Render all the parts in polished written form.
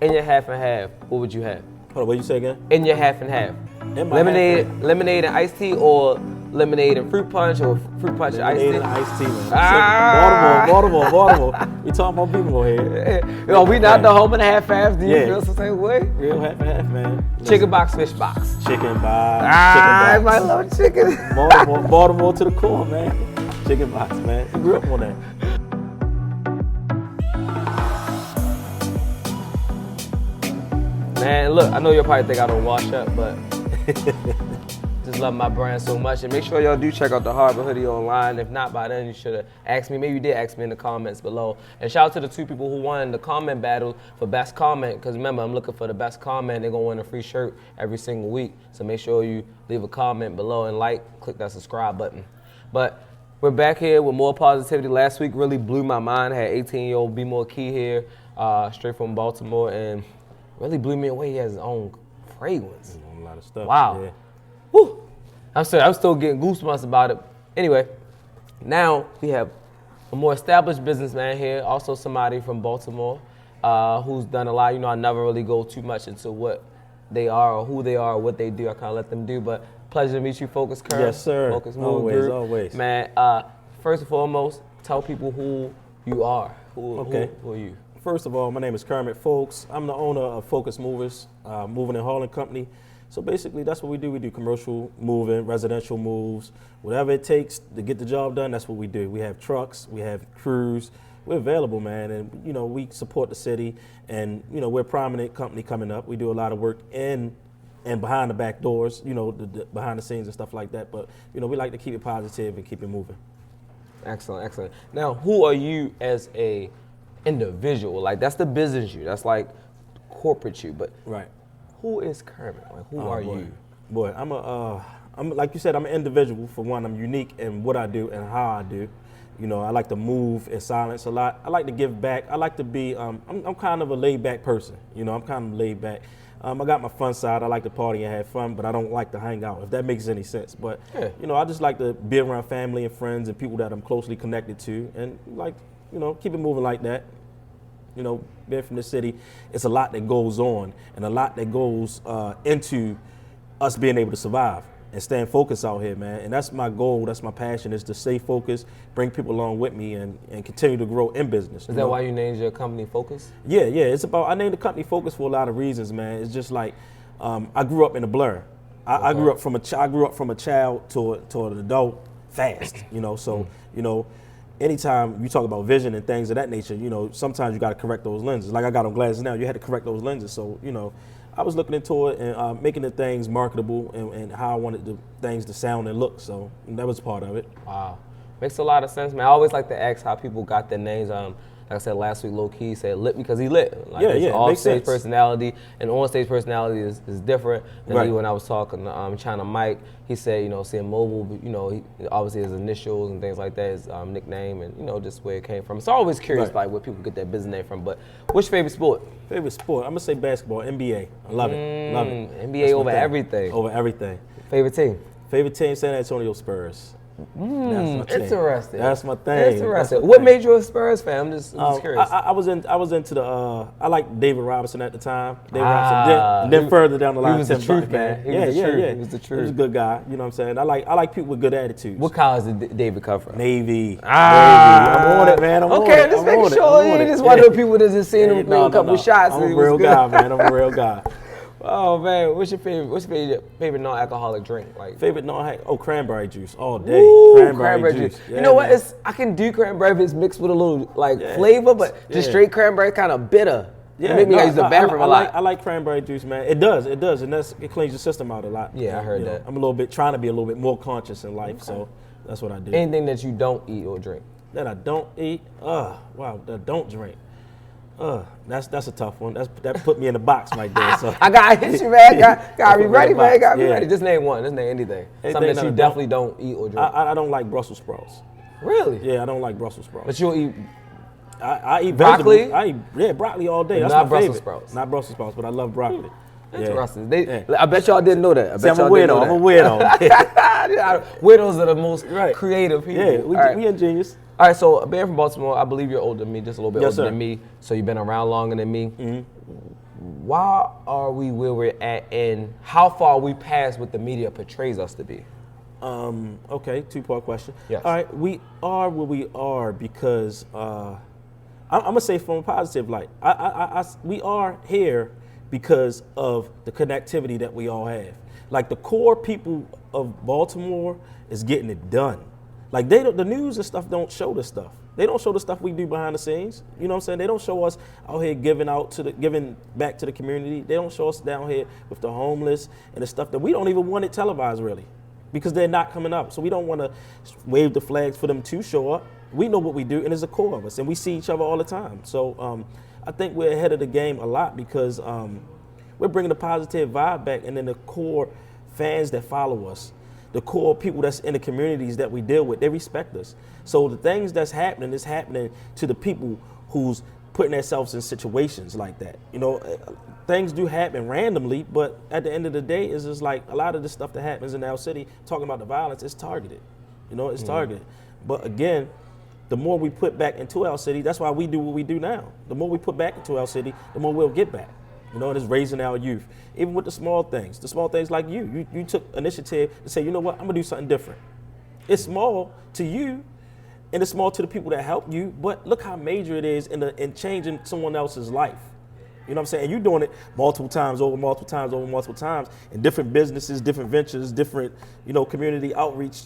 In your half and half, what would you have? Hold on, what you say again? In your half and half. Lemonade and iced tea, or lemonade and fruit punch, or fruit punch and iced tea? Lemonade and iced tea, man. Baltimore. We talking about Bmore here. Yo, we not the home and a half. Do you feel the same way? Real half and half, man. Chicken box, fish box. Chicken box. I love chicken. Baltimore to the core, man. Chicken box, man. We grew up on that. Man, look, I know you'll probably think I don't wash up, but just love my brand so much. And make sure y'all do check out the Harbor hoodie online. If not by then, you should have asked me. Maybe you did ask me in the comments below. And shout out to the 2 people who won the comment battle for best comment. Because remember, I'm looking for the best comment. They're going to win a free shirt every single week. So make sure you leave a comment below and click that subscribe button. But we're back here with more positivity. Last week really blew my mind. I had 18-year-old Bmore Key here, straight from Baltimore, and really blew me away. He has his own fragrance. A lot of stuff. Wow. Yeah. Woo. I'm still getting goosebumps about it. Anyway, now we have a more established businessman here, also somebody from Baltimore who's done a lot. You know, I never really go too much into what they are or who they are or what they do. I kind of let them do. But pleasure to meet you, Focus Kerm. Yes, sir. Focus Move Group. Always. Man, first and foremost, tell people who you are. Who are you? First of all, my name is Kermit Folks. I'm the owner of Focus Movers, Moving and Hauling Company. So basically, that's what we do. We do commercial moving, residential moves, whatever it takes to get the job done. That's what we do. We have trucks, we have crews. We're available, man, and you know we support the city, and you know we're a prominent company coming up. We do a lot of work in and behind the back doors, you know, the behind the scenes and stuff like that. But you know we like to keep it positive and keep it moving. Excellent, excellent. Now, who are you as a individual? Like that's the business you. That's like corporate you. But right. Who is Kermit? Like who are you? Boy, I'm like you said, I'm an individual. For one, I'm unique in what I do and how I do. You know, I like to move in silence a lot. I like to give back. I like to be. I'm kind of a laid back person. You know, I'm kind of laid back. I got my fun side. I like to party and have fun, but I don't like to hang out. If that makes any sense. But you know, I just like to be around family and friends and people that I'm closely connected to, and like you know, keep it moving like that. You know, being from the city, it's a lot that goes on and a lot that goes into us being able to survive and staying focused out here, man. And that's my goal, that's my passion, is to stay focused, bring people along with me and continue to grow in business. Is that why you named your company Focus? Yeah, it's about, I named the company Focus for a lot of reasons, man. It's just like, I grew up in a blur. I grew up from a child to an adult fast, you know, so, you know, anytime you talk about vision and things of that nature, you know, sometimes you got to correct those lenses. Like I got on glasses now, you had to correct those lenses. So, you know, I was looking into it and making the things marketable and how I wanted the things to sound and look. So that was part of it. Wow. Makes a lot of sense, man. I always like to ask how people got their names. Like I said last week, Low Key said lit because he lit. Like off-stage personality and on-stage personality is different than me when I was talking to China Mike. He said, you know, seeing mobile, you know, he, obviously his initials and things like that, his nickname, and you know, just where it came from. So I'm always curious, like where people get their business name from. But what's your favorite sport? Favorite sport? I'm gonna say basketball, NBA. I love it. Love it. NBA over everything. Over everything. Favorite team? Favorite team, San Antonio Spurs. Interesting. That's my thing. Interesting. What made you a Spurs fan? I'm just curious. I was into the. I liked David Robinson at the time. David Robinson. Then further down the line, he was the truth, man. He was the truth. He was a good guy. You know what I'm saying? I like people with good attitudes. What college did David come from? Navy. Navy. I'm on it, man. I'm on it. Just making sure. You just one of the people that just seen him make a couple shots. I'm a real guy, man. I'm a real guy. Oh man, what's your favorite non-alcoholic drink? Like favorite non-alcoholic? Cranberry juice all day. Cranberry juice. Yeah, you know what? I can do cranberry if it's mixed with a little flavor, but just straight cranberry kind of bitter. Yeah, maybe I use the bathroom a lot. I like cranberry juice, man. It does, and it cleans your system out a lot. Yeah, I heard that. I'm trying to be a little bit more conscious in life, so that's what I do. Anything that you don't eat or drink? That I don't eat? That I don't drink. That's a tough one. That put me in the box right there. So I got to hit you, man. Got to be ready, man. Got to be ready. Just name one. Just name anything. Something that you definitely don't eat or drink. I don't like Brussels sprouts. Really? Yeah, I don't like Brussels sprouts. But you'll eat. I eat broccoli. Broccoli all day. But That's not my Brussels favorite. sprouts. Not Brussels sprouts, but I love broccoli. Interesting. I bet y'all didn't know that. I'm a weirdo. Weirdos are the most creative people. Yeah, we ingenious. All right, so being from Baltimore, I believe you're older than me, just a little bit older sir. than me. So you've been around longer than me. why are we where we're at, and how far we past what the media portrays us to be? Okay, two-part question. Yes. All right, we are where we are because I'm gonna say from a positive light. We are here because of the connectivity that we all have. Like the core people of Baltimore is getting it done. Like the news and stuff don't show the stuff. They don't show the stuff we do behind the scenes. You know what I'm saying? They don't show us out here giving back to the community. They don't show us down here with the homeless and the stuff that we don't even want it televised really, because they're not coming up. So we don't want to wave the flags for them to show up. We know what we do, and there's a core of us, and we see each other all the time. So I think we're ahead of the game a lot because we're bringing the positive vibe back, and then the core fans that follow us, the core people that's in the communities that we deal with, they respect us. So the things that's happening is happening to the people who's putting themselves in situations like that. You know, things do happen randomly, but at the end of the day, it's just like a lot of the stuff that happens in our city, talking about the violence, it's targeted. You know, it's targeted. But again, the more we put back into our city, that's why we do what we do now. The more we put back into our city, the more we'll get back. You know, and it's raising our youth. Even with the small things like you took initiative to say, you know what, I'm gonna do something different. It's small to you, and it's small to the people that help you, but look how major it is in changing someone else's life. You know what I'm saying? And you're doing it multiple times, in different businesses, different ventures, different, community outreach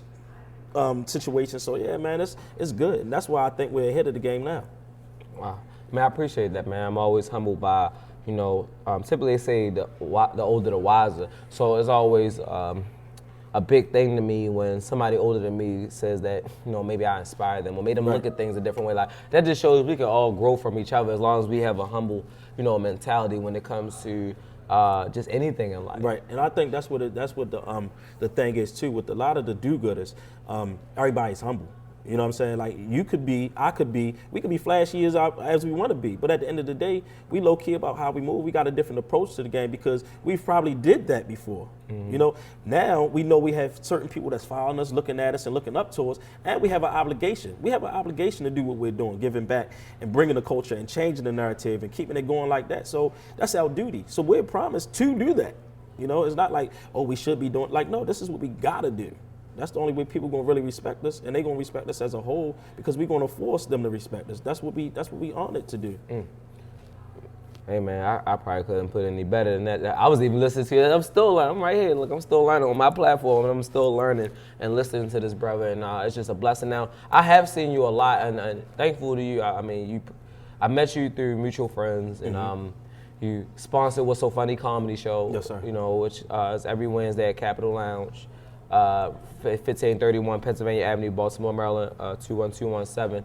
situations. So yeah, man, it's good. And that's why I think we're ahead of the game now. Wow. Man, I appreciate that, man. I'm always humbled by, typically they say the older the wiser. So it's always a big thing to me when somebody older than me says that, maybe I inspire them or made them look at things a different way. Like that just shows we can all grow from each other as long as we have a humble, mentality when it comes to just anything in life. Right, and I think that's what the thing is too. With a lot of the do-gooders, everybody's humble. You know what I'm saying? Like you could be, I could be, we could be flashy as we want to be, but at the end of the day, we low key about how we move. We got a different approach to the game because we've probably did that before. Mm-hmm. Now we know we have certain people that's following us, looking at us and looking up to us, and we have an obligation. We have an obligation to do what we're doing, giving back and bringing the culture and changing the narrative and keeping it going like that. So that's our duty. So we're promised to do that. It's not like, oh, we should be doing, like, no, this is what we gotta do. That's the only way people gonna really respect us, and they gonna respect us as a whole because we're gonna force them to respect us. That's what we honored to do. Hey man, I probably couldn't put any better than that. I was even listening to it. I'm still learning. I'm right here. Look, I'm still learning on my platform, and I'm still learning and listening to this brother. And it's just a blessing. Now, I have seen you a lot, and thankful to you. I met you through mutual friends, and you sponsored What's So Funny comedy show. Yes, sir. Which is every Wednesday at Capitol Lounge. 1531 Pennsylvania Avenue, Baltimore, Maryland, 21217.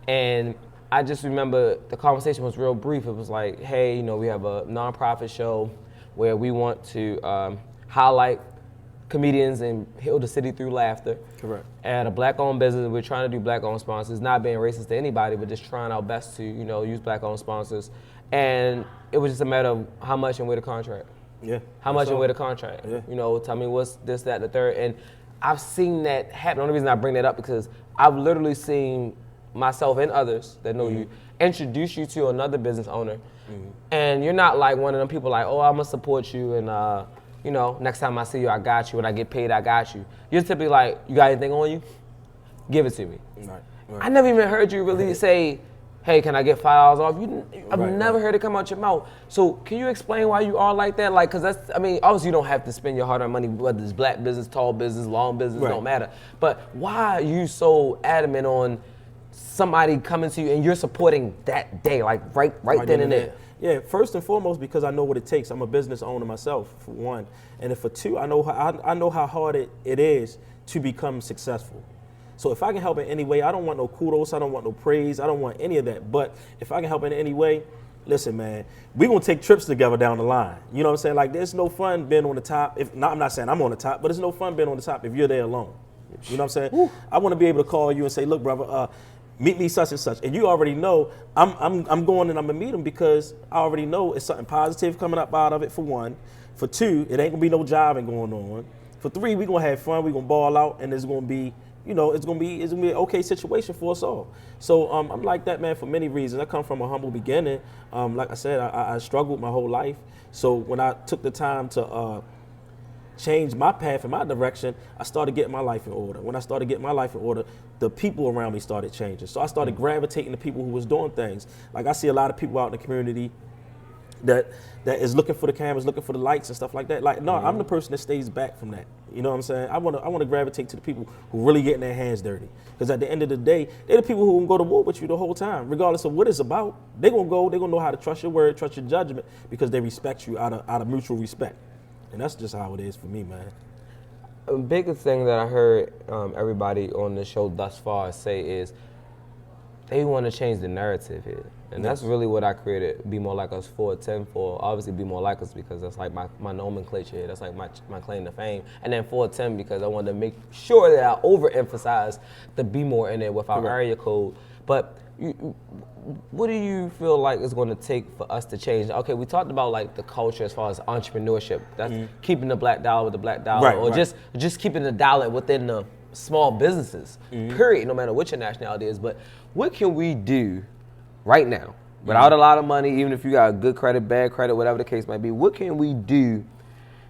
And I just remember the conversation was real brief. It was like, hey, we have a nonprofit show where we want to highlight comedians and heal the city through laughter. Correct. At a black-owned business, we're trying to do black-owned sponsors, not being racist to anybody, but just trying our best to, use black-owned sponsors. And it was just a matter of how much and where the contract. Yeah. How much and where the contract? Yeah. Tell me what's this, that, and the third. And I've seen that happen. The only reason I bring that up because I've literally seen myself and others that know you introduce you to another business owner. And you're not like one of them people like, oh, I'm gonna support you and next time I see you, I got you. When I get paid, I got you. You're typically like, you got anything on you? Give it to me. Right. I never even heard you really say, hey, can I get $5 off? I've never heard it come out your mouth. So can you explain why you are like that? Like, because obviously you don't have to spend your hard-earned money, whether it's black business, tall business, long business, don't matter. But why are you so adamant on somebody coming to you and you're supporting that day, like right then and there? Yeah, first and foremost, because I know what it takes. I'm a business owner myself, for one. And for two, I know how hard it is to become successful. So if I can help in any way, I don't want no kudos, I don't want no praise, I don't want any of that. But if I can help in any way, listen, man, we're going to take trips together down the line. You know what I'm saying? Like, there's no fun being on the top. I'm not saying I'm on the top, but it's no fun being on the top if you're there alone. You know what I'm saying? Ooh. I want to be able to call you and say, look, brother, meet me such and such. And you already know I'm going and I'm going to meet him because I already know it's something positive coming up out of it, for one. For two, it ain't going to be no jiving going on. For three, we're going to have fun, we're going to ball out, and there's going to be it's gonna be an okay situation for us all. So I'm like that, man, for many reasons. I come from a humble beginning. Like I said, I struggled my whole life. So when I took the time to change my path and my direction, I started getting my life in order. When I started getting my life in order, the people around me started changing. So I started gravitating to people who was doing things. Like I see a lot of people out in the community that is looking for the cameras, looking for the lights and stuff like that. Like, no, I'm the person that stays back from that. You know what I'm saying? I want to gravitate to the people who really getting their hands dirty. Because at the end of the day, they're the people who can go to war with you the whole time, regardless of what it's about. They're gonna know how to trust your word, trust your judgment, because they respect you out of mutual respect. And that's just how it is for me, man. The biggest thing that I heard everybody on the show thus far say is they want to change the narrative here. And that's really what I created Be More Like Us 410 for. Obviously Be More Like Us because that's like my nomenclature here. That's like my claim to fame. And then 410 because I wanted to make sure that I overemphasize the Be More in it with our area code. But what do you feel like is going to take for us to change? Okay, we talked about like the culture as far as entrepreneurship. That's keeping the black dollar with the black dollar, just keeping the dollar within the small businesses, period, no matter what your nationality is. But what can we do right now, without a lot of money, even if you got good credit, bad credit, whatever the case might be, what can we do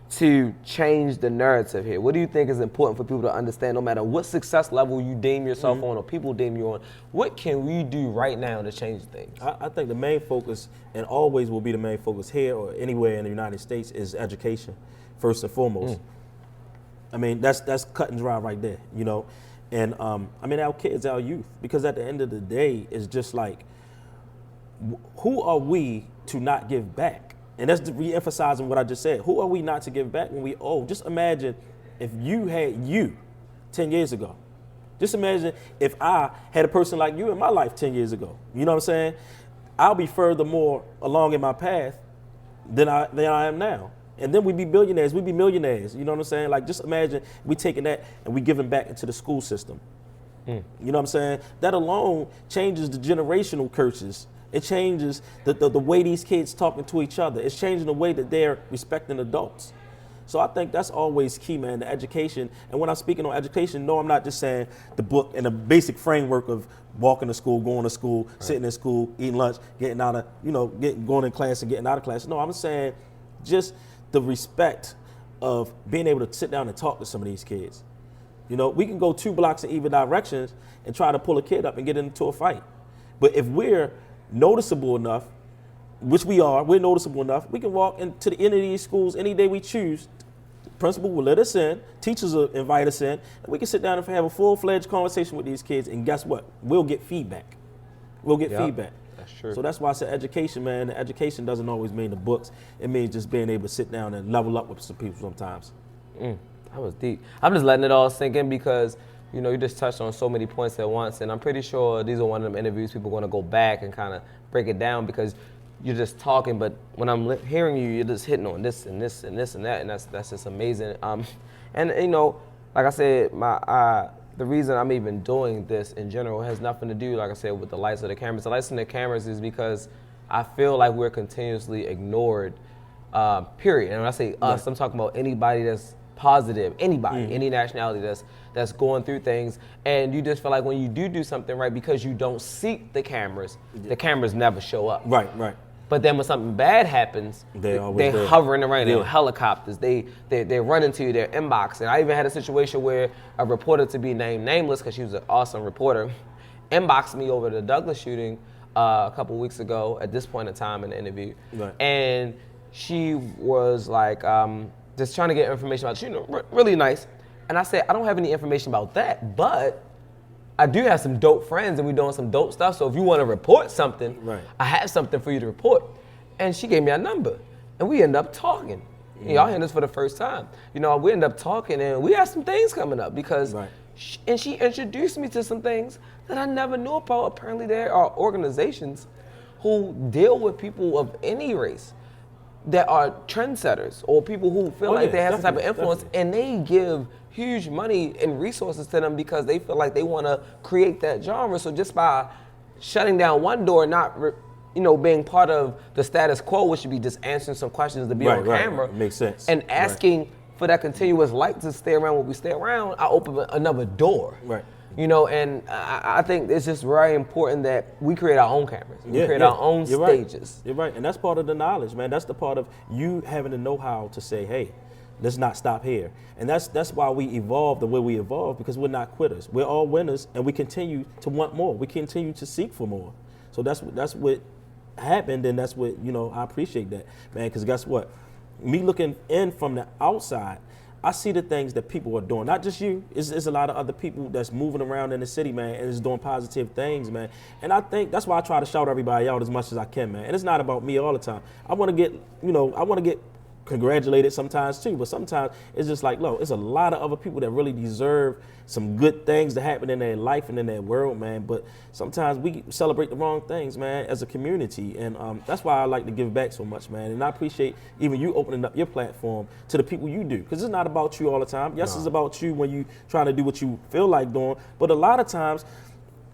to change the narrative here? What do you think is important for people to understand, no matter what success level you deem yourself on or people deem you on? What can we do right now to change things? I think the main focus, and always will be the main focus here or anywhere in the United States, is education, first and foremost. I mean, that's cut and dry right there, And I mean, our kids, our youth, because at the end of the day, it's just like, who are we to not give back? And that's re-emphasizing what I just said. Who are we not to give back when we owe? Just imagine if you had 10 years ago. Just imagine if I had a person like you in my life 10 years ago. You know what I'm saying? I'll be furthermore along in my path than I am now. And then we'd be billionaires, we'd be millionaires. You know what I'm saying? Like, just imagine we taking that and we giving back into the school system. You know what I'm saying? That alone changes the generational curses. It changes the way these kids talking to each other. It's changing the way that they're respecting adults. So I think that's always key, man, the education. And when I'm speaking on education, no, I'm not just saying the book and the basic framework of walking to school, going to school, sitting in school, eating lunch, getting out of, going in class and getting out of class. No, I'm saying just the respect of being able to sit down and talk to some of these kids. We can go 2 blocks in either directions and try to pull a kid up and get into a fight. But if we're noticeable enough, which we're noticeable enough, we can walk into the end of these schools any day we choose. The principal will let us in, teachers will invite us in, and we can sit down and have a full-fledged conversation with these kids, and guess what? We'll get feedback. Feedback. That's true. So that's why I said education, man. Education doesn't always mean the books. It means just being able to sit down and level up with some people sometimes. That was deep. I'm just letting it all sink in because you just touched on so many points at once, and I'm pretty sure these are one of them interviews people are going to go back and kind of break it down because you're just talking, but when I'm hearing you, you're just hitting on this and this and this and that, and that's just amazing. And like I said, the reason I'm even doing this in general has nothing to do, like I said, with the lights or the cameras. The lights and the cameras is because I feel like we're continuously ignored, period. And when I say us, I'm talking about anybody that's positive, anybody, any nationality that's going through things, and you just feel like when you do something right, because you don't seek the cameras never show up. Right. But then when something bad happens, they're hovering around, they're helicopters, they run into you, their inbox. And I even had a situation where a reporter, to be named nameless because she was an awesome reporter, inboxed me over the Douglas shooting a couple weeks ago at this point in time in the interview. Right. And she was like, just trying to get information about shooting, really nice. And I said, I don't have any information about that, but I do have some dope friends and we're doing some dope stuff. So if you want to report something, I have something for you to report. And she gave me a number and we ended up talking. Y'all hearing this for the first time. We ended up talking and we have some things coming up because, and she introduced me to some things that I never knew about. Apparently there are organizations who deal with people of any race that are trendsetters or people who feel like they have some type of influence, and they give huge money and resources to them because they feel like they want to create that genre. So just by shutting down one door, not being part of the status quo, which should be just answering some questions to be on camera, makes sense, and asking for that continuous light to stay around when we stay around, I open another door. Right. You know, and I think it's just very important that we create our own cameras. We create our own stages. You're right. And that's part of the knowledge, man. That's the part of you having the know-how to say, hey, let's not stop here. And that's why we evolve the way we evolve, because we're not quitters. We're all winners, and we continue to want more. We continue to seek for more. So that's what happened, and that's what, I appreciate that, man, because guess what? Me looking in from the outside, I see the things that people are doing. Not just you. It's a lot of other people that's moving around in the city, man, and is doing positive things, man. And I think that's why I try to shout everybody out as much as I can, man. And it's not about me all the time. I want to get congratulated sometimes too, but sometimes it's just like, look, it's a lot of other people that really deserve some good things to happen in their life and in their world, man. But sometimes we celebrate the wrong things, man, as a community, and that's why I like to give back so much, man. And I appreciate even you opening up your platform to the people you do, because it's not about you all the time. Yes, it's about you when you trying to do what you feel like doing, but a lot of times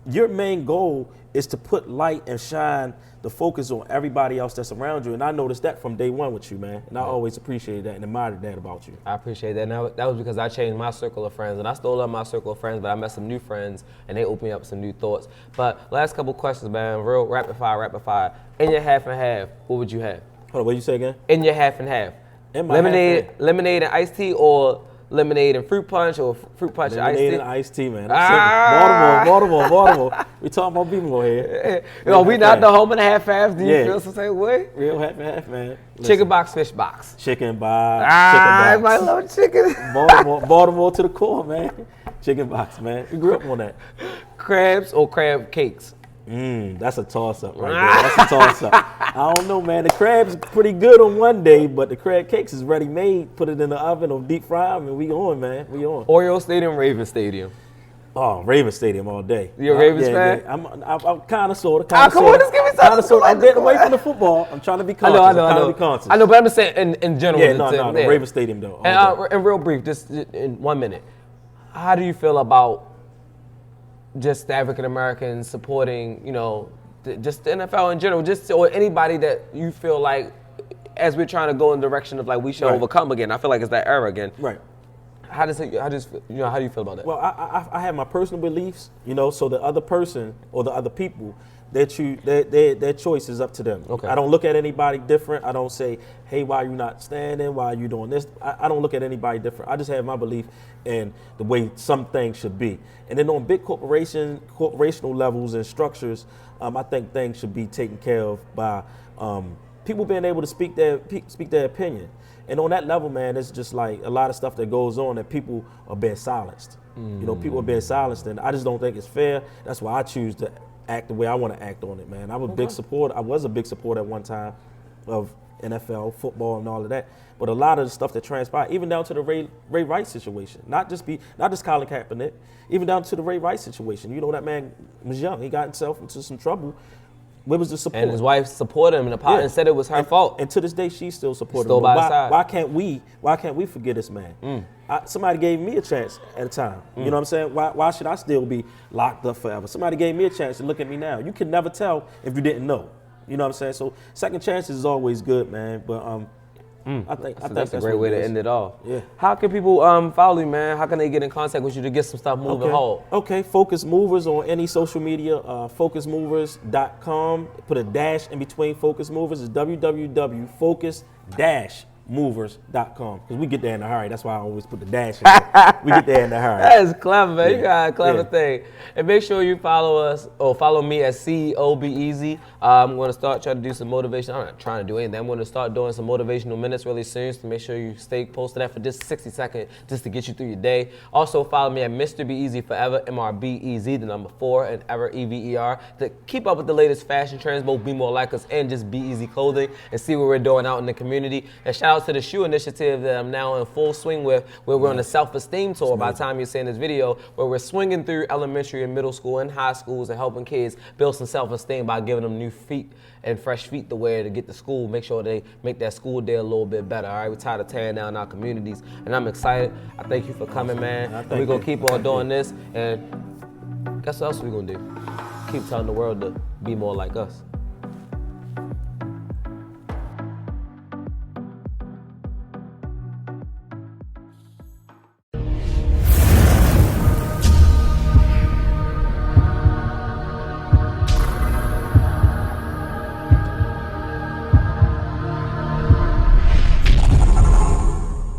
your main goal is to put light and shine the focus on everybody else that's around you. And I noticed that from day one with you, man. And I always appreciated that and admired that about you. I appreciate that. And that was because I changed my circle of friends. And I still love my circle of friends, but I met some new friends, and they opened me up some new thoughts. But last couple questions, man. Real rapid fire. In your half and half, what would you have? Hold on, what did you say again? In your half and half. In my lemonade and iced tea, or lemonade and fruit punch, or fruit punch and iced tea? Lemonade and iced tea, man. Baltimore. We talking about Bmore here. We not the home and a half. Do you feel some same way? Real half and half, man. Listen. Chicken box, fish box. Chicken box. I love chicken. Baltimore to the core, man. Chicken box, man. We grew up on that. Crabs or crab cakes? That's a toss-up right there. That's a toss-up. I don't know, man. The crab's pretty good on one day, but the crab cakes is ready-made. Put it in the oven or deep fry them, and we on, man. We on. Oreo Stadium, Raven Stadium. Oh, Raven Stadium all day. You a Ravens fan? Yeah. I'm kind of sort of. Come on, just give me something. I'm getting away from the football. I'm trying to be conscious. I know, but I'm just saying in general. Yeah, no, Raven Stadium though. And real brief, just in 1 minute, how do you feel about just the African Americans supporting, just the NFL in general, or anybody that you feel like, as we're trying to go in the direction of like we should overcome again? I feel like it's that era again. Right. How do you feel about that? Well, I have my personal beliefs, so the other person or the other people, their choice is up to them. Okay. I don't look at anybody different. I don't say, hey, why are you not standing? Why are you doing this? I don't look at anybody different. I just have my belief in the way some things should be. And then on big corporational levels and structures, I think things should be taken care of by people being able to speak their opinion. And on that level, man, it's just like a lot of stuff that goes on that people are being silenced. People are being silenced, and I just don't think it's fair. That's why I choose to act the way I want to act on it, man. I was a big supporter at one time of NFL, football, and all of that. But a lot of the stuff that transpired, even down to the Ray Rice situation, not just Colin Kaepernick, even down to the Ray Rice situation. That man was young. He got himself into some trouble. Where was the support? And his wife supported him and said it was her fault. And to this day, she's still supporting him. By his side. Why can't we forget this man? Somebody gave me a chance at a time. You know what I'm saying? Why should I still be locked up forever? Somebody gave me a chance to look at me now. You can never tell if you didn't know. You know what I'm saying? So second chances is always good, man. But I think that's a great way to end it off. Yeah. How can people follow you, man? How can they get in contact with you to get some stuff moving home? Okay, Focus Movers on any social media, focusmovers.com. Put a dash in between Focus Movers. It's www.focus-movers.com. Because we get there in a hurry. That's why I always put the dash in there. We get there in a hurry. That is clever, man. You got a clever thing. And make sure you follow us or follow me at CEO Be Easy. I'm going to start trying to do some motivation. I'm not trying to do anything. I'm going to start doing some motivational minutes really soon, so make sure you stay posted that for just 60 seconds just to get you through your day. Also follow me at Mr. Be Easy Forever, MRBEZ, the number 4, and ever EVER, to keep up with the latest fashion trends, both Be More Like Us and just Be Easy Clothing, and see what we're doing out in the community. And shout out to the shoe initiative that I'm now in full swing with, where we're on the self-esteem tour by the time you're seeing this video, where we're swinging through elementary and middle school and high schools and helping kids build some self-esteem by giving them new feet and fresh feet to wear to get to school, make sure they make that school day a little bit better. All right, we're tired of tearing down our communities, and I'm excited. I thank you for coming, man. We're going to keep on doing this, and guess what else we're going to do? Keep telling the world to be more like us.